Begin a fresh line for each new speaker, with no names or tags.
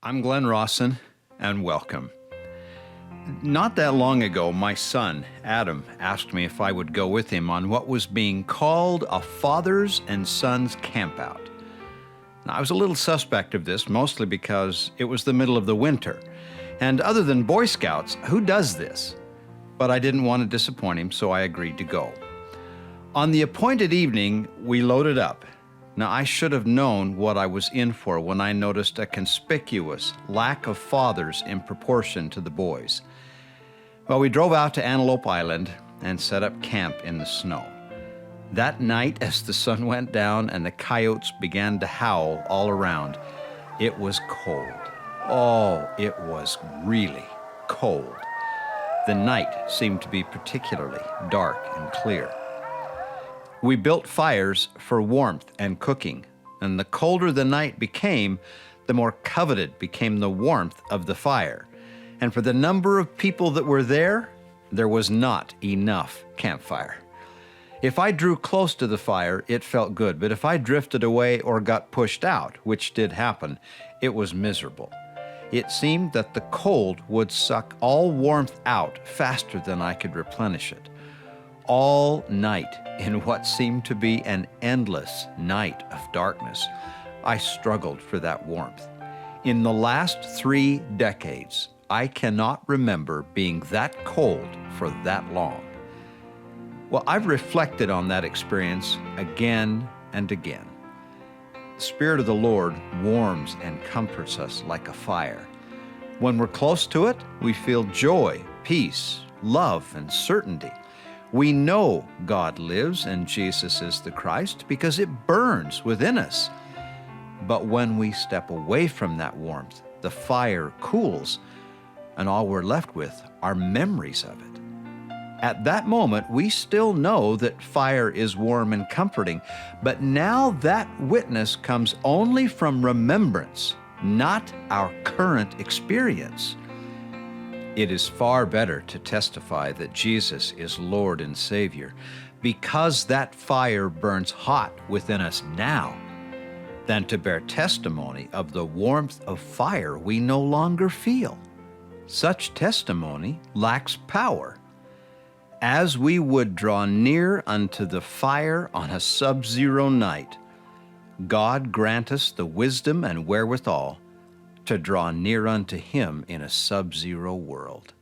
I'm Glenn Rawson, and welcome. Not that long ago, my son, Adam, asked me if I would go with him on what was being called a fathers and sons campout. Now, I was a little suspect of this, mostly because it was the middle of the winter, and other than Boy Scouts, who does this? But I didn't want to disappoint him, so I agreed to go. On the appointed evening, we loaded up. Now, I should have known what I was in for when I noticed a conspicuous lack of fathers in proportion to the boys. Well, we drove out to Antelope Island and set up camp in the snow. That night, as the sun went down and the coyotes began to howl all around, it was cold. Oh, it was really cold. The night seemed to be particularly dark and clear. We built fires for warmth and cooking, and the colder the night became, the more coveted became the warmth of the fire. And for the number of people that were there was not enough campfire. If I drew close to the fire, it felt good, but if I drifted away or got pushed out, which did happen, it was miserable. It seemed that the cold would suck all warmth out faster than I could replenish it. All night, in what seemed to be an endless night of darkness, I struggled for that warmth. In the last 3 decades, I cannot remember being that cold for that long. Well, I've reflected on that experience again and again. The Spirit of the Lord warms and comforts us like a fire. When we're close to it, we feel joy, peace, love, and certainty. We know God lives and Jesus is the Christ because it burns within us. But when we step away from that warmth, the fire cools, and all we're left with are memories of it. At that moment, we still know that fire is warm and comforting, but now that witness comes only from remembrance, not our current experience. It is far better to testify that Jesus is Lord and Savior because that fire burns hot within us now than to bear testimony of the warmth of fire we no longer feel. Such testimony lacks power. As we would draw near unto the fire on a Subzero night, God grant us the wisdom and wherewithal to draw near unto Him in a Subzero world.